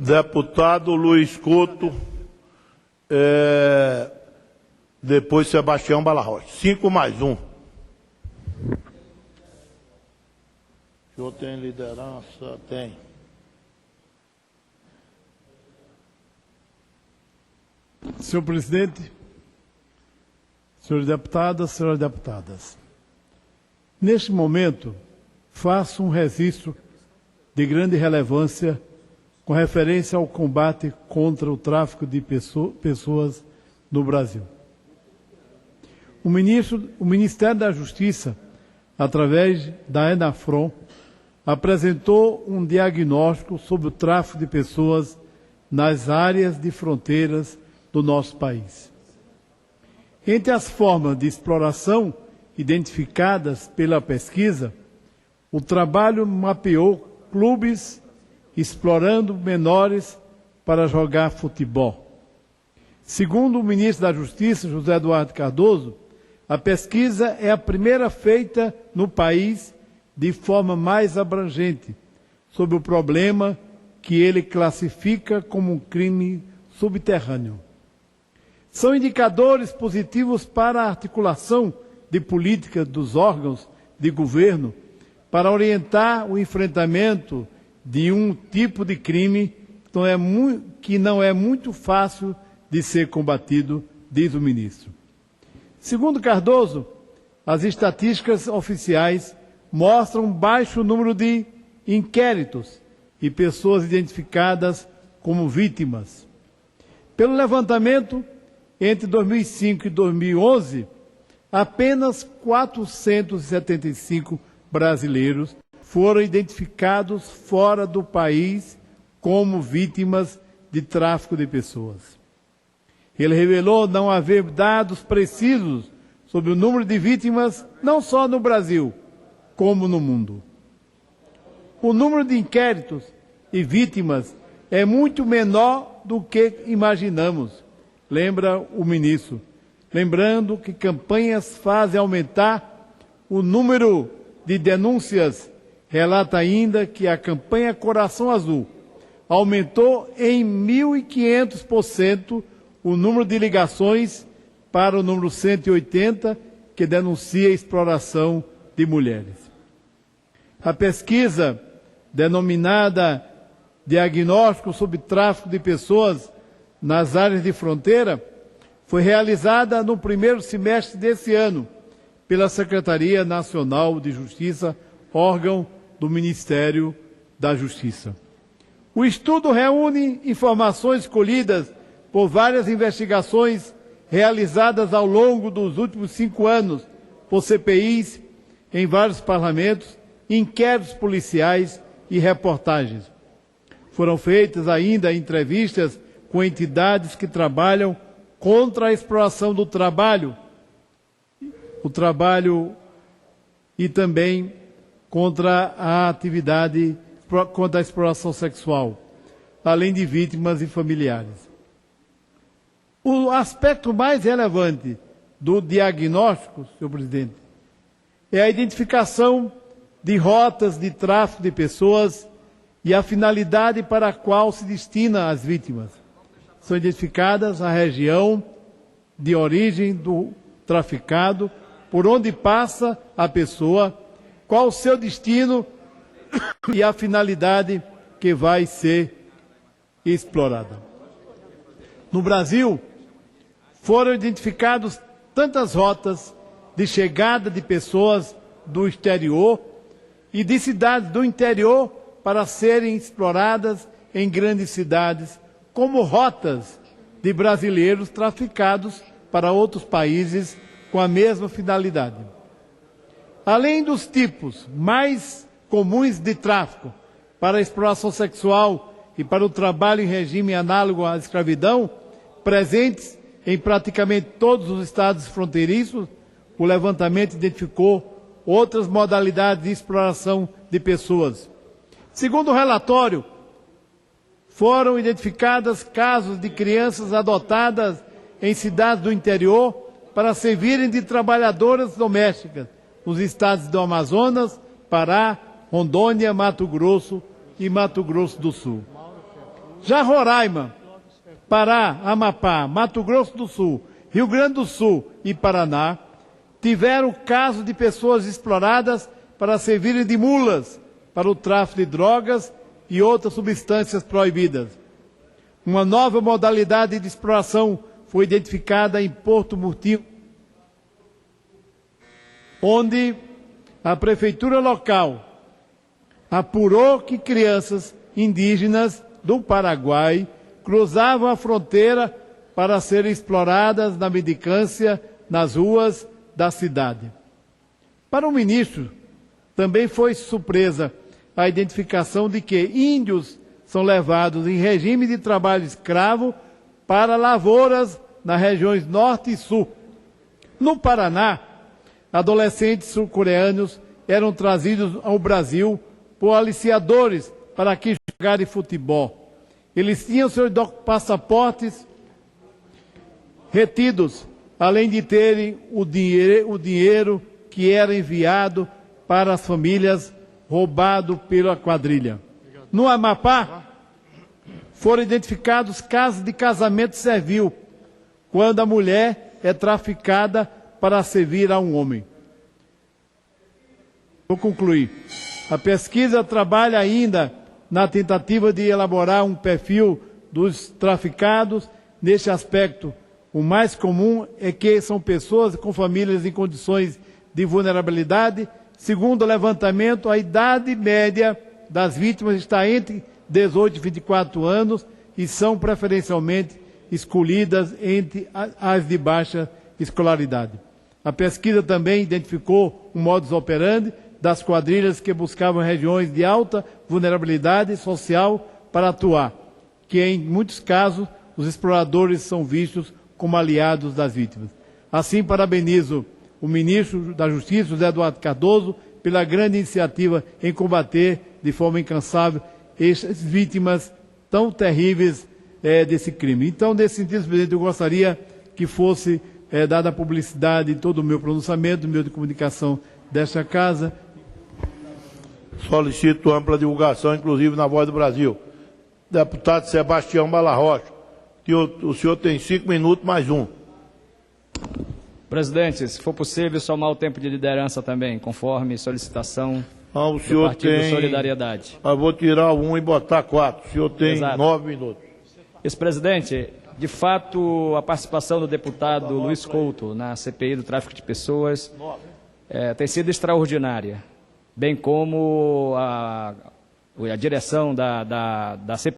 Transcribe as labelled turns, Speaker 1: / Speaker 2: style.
Speaker 1: Deputado Luiz Couto, depois Sebastião Balarrocha. 5 mais 1. O senhor tem liderança? Tem.
Speaker 2: Senhor presidente, senhores deputados, senhoras deputadas, neste momento faço um registro de grande relevância com referência ao combate contra o tráfico de pessoas no Brasil. O Ministério da Justiça, através da ENAFRON, apresentou um diagnóstico sobre o tráfico de pessoas nas áreas de fronteiras do nosso país. Entre as formas de exploração identificadas pela pesquisa, o trabalho mapeou clubes explorando menores para jogar futebol. Segundo o ministro da Justiça, José Eduardo Cardoso, a pesquisa é a primeira feita no país de forma mais abrangente sobre o problema que ele classifica como um crime subterrâneo. São indicadores positivos para a articulação de políticas dos órgãos de governo para orientar o enfrentamento de um tipo de crime que não é muito fácil de ser combatido, diz o ministro. Segundo Cardoso, as estatísticas oficiais mostram um baixo número de inquéritos e pessoas identificadas como vítimas. Pelo levantamento, entre 2005 e 2011, apenas 475 brasileiros foram identificados fora do país como vítimas de tráfico de pessoas. Ele revelou não haver dados precisos sobre o número de vítimas, não só no Brasil, como no mundo. O número de inquéritos e vítimas é muito menor do que imaginamos, lembra o ministro. Lembrando que campanhas fazem aumentar o número de denúncias. Relata ainda que a campanha Coração Azul aumentou em 1.500% o número de ligações para o número 180, que denuncia a exploração de mulheres. A pesquisa, denominada Diagnóstico sobre Tráfico de Pessoas nas Áreas de Fronteira, foi realizada no primeiro semestre desse ano pela Secretaria Nacional de Justiça, órgão do Ministério da Justiça. O estudo reúne informações colhidas por várias investigações realizadas ao longo dos últimos 5 anos por CPIs em vários parlamentos, inquéritos policiais e reportagens. Foram feitas ainda entrevistas com entidades que trabalham contra a exploração do trabalho, e também contra a atividade, contra a exploração sexual, além de vítimas e familiares. O aspecto mais relevante do diagnóstico, senhor presidente, é a identificação de rotas de tráfico de pessoas e a finalidade para a qual se destina as vítimas. São identificadas a região de origem do traficado, por onde passa a pessoa, qual o seu destino e a finalidade que vai ser explorada. No Brasil, foram identificadas tantas rotas de chegada de pessoas do exterior e de cidades do interior para serem exploradas em grandes cidades, como rotas de brasileiros traficados para outros países com a mesma finalidade. Além dos tipos mais comuns de tráfico para a exploração sexual e para o trabalho em regime análogo à escravidão, presentes em praticamente todos os estados fronteiriços, o levantamento identificou outras modalidades de exploração de pessoas. Segundo o relatório, foram identificados casos de crianças adotadas em cidades do interior para servirem de trabalhadoras domésticas nos estados do Amazonas, Pará, Rondônia, Mato Grosso e Mato Grosso do Sul. Já Roraima, Pará, Amapá, Mato Grosso do Sul, Rio Grande do Sul e Paraná tiveram casos de pessoas exploradas para servirem de mulas para o tráfico de drogas e outras substâncias proibidas. Uma nova modalidade de exploração foi identificada em Porto Murtinho, onde a prefeitura local apurou que crianças indígenas do Paraguai cruzavam a fronteira para serem exploradas na mendicância nas ruas da cidade. Para o ministro, também foi surpresa a identificação de que índios são levados em regime de trabalho escravo para lavouras nas regiões norte e sul. No Paraná, adolescentes sul-coreanos eram trazidos ao Brasil por aliciadores para aqui jogarem futebol. Eles tinham seus passaportes retidos, além de terem o dinheiro que era enviado para as famílias roubado pela quadrilha. No Amapá, foram identificados casos de casamento servil, quando a mulher é traficada para servir a um homem. Vou concluir. A pesquisa trabalha ainda na tentativa de elaborar um perfil dos traficados. Neste aspecto, o mais comum é que são pessoas com famílias em condições de vulnerabilidade. Segundo o levantamento, a idade média das vítimas está entre 18 e 24 anos e são preferencialmente escolhidas entre as de baixa escolaridade. A pesquisa também identificou um modus operandi das quadrilhas que buscavam regiões de alta vulnerabilidade social para atuar, que em muitos casos os exploradores são vistos como aliados das vítimas. Assim, parabenizo o ministro da Justiça, José Eduardo Cardoso, pela grande iniciativa em combater de forma incansável estas vítimas tão terríveis desse crime. Então, nesse sentido, presidente, eu gostaria que fosse dada publicidade em todo o meu pronunciamento, meio de comunicação desta casa.
Speaker 1: Solicito ampla divulgação, inclusive na Voz do Brasil. Deputado Sebastião Balarrocha, que o senhor tem 5 minutos mais um.
Speaker 3: Presidente, se for possível, somar o tempo de liderança também, conforme solicitação
Speaker 1: O
Speaker 3: do
Speaker 1: senhor
Speaker 3: Partido
Speaker 1: tem...
Speaker 3: Solidariedade.
Speaker 1: Eu vou tirar 1 e botar 4. O senhor tem
Speaker 3: Exato.
Speaker 1: 9 minutos.
Speaker 3: Ex-presidente, de fato, a participação do deputado Luiz Couto na CPI do tráfico de pessoas tem sido extraordinária, bem como a direção da CPI.